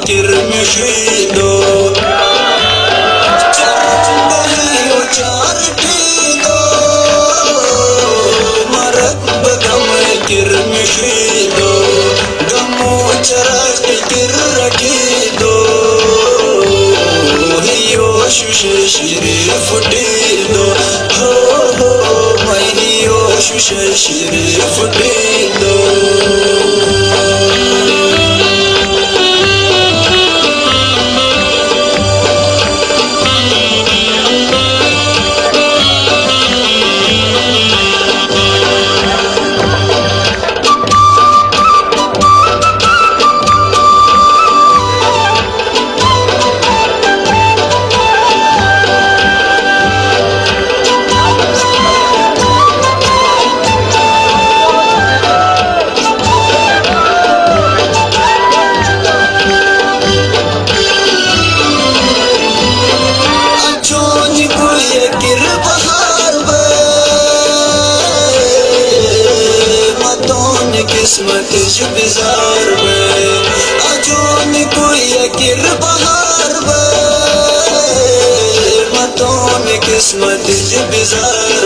किरमिशिदो चार दहियो चार कीदो मरक बगम किरमिशिदो गमो चरक किरकीदो हियो शुशे शरीफ टीदो हो मैं हियो शुशे शरीफ टीदो किस्मत बिजार अजोन कोई किर बहार मतोन किस्मत बिजार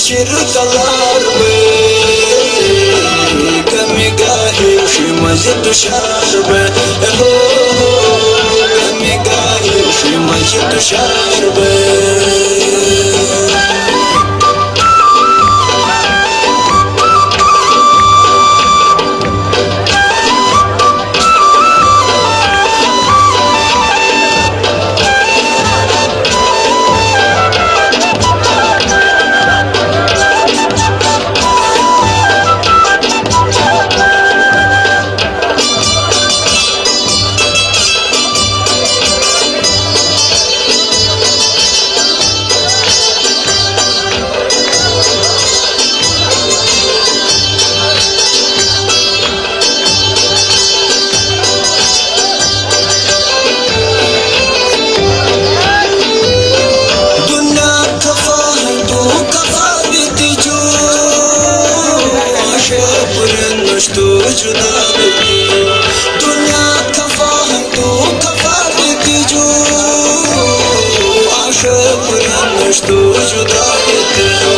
शिर कलार कमी गाहे मज तुषार हो कमी गाहे मज तुषार दुनिया खफा है तू खफा देती जो आशा तू जुदा देती जो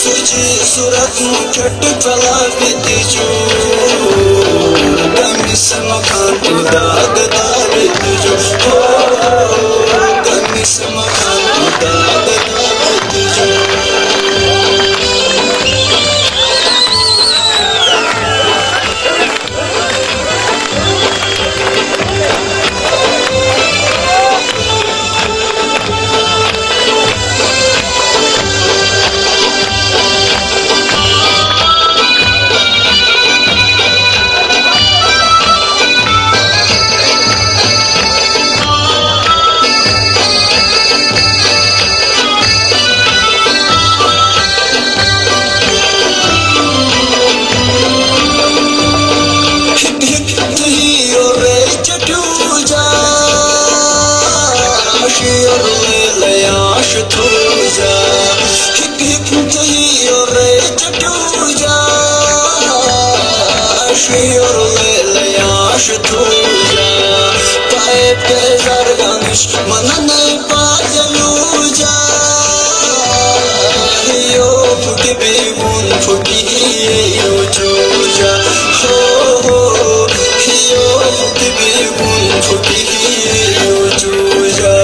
सुजी सूरत मुझट फला देती जो गमी से मकान तू दागदार देती जो गमी से मकान तू दागदार देती जो मन नहीं पाजलूजा यो फुटी बेगुन फुटी यो चूजा हो यो फुटी बेगुन फुटी यो चूजा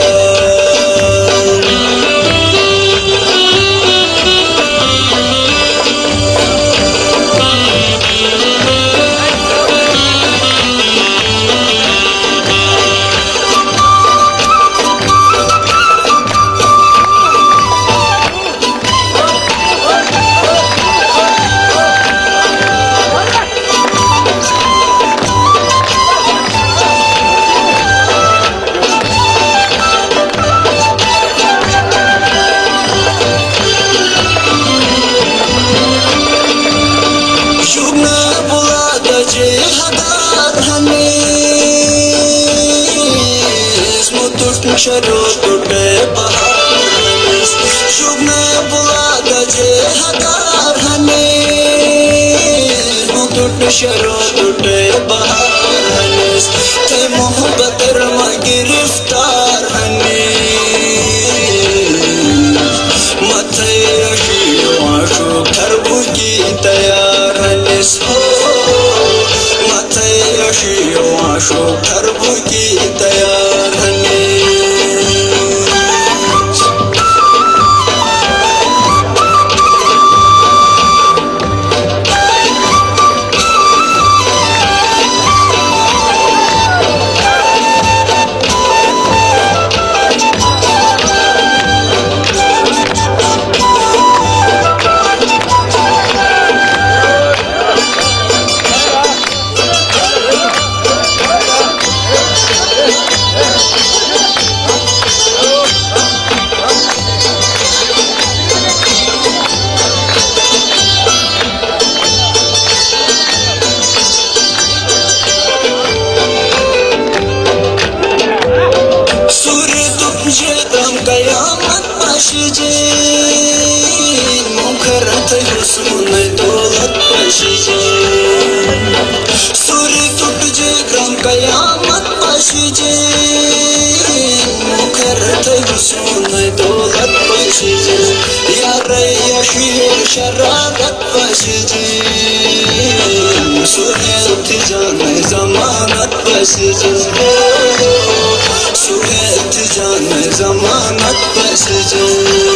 शरो टूटे पहाड़ शुभ में बुला गजे हकार हमें टूट शरो टूटे पहाड़ खुशियों आशो खरबू की तैयार हने कयामत पशिजे मुखरत हुस्न दौलत पशिजे सूर्य टूट जे ग्राम कयामत पशिजे मुखरत हुस्न दौलत पशिजे यार यशीर शरारत पशिजे सुहेल जान जमानत पशिजे सुहेल जान जमानत पशिजे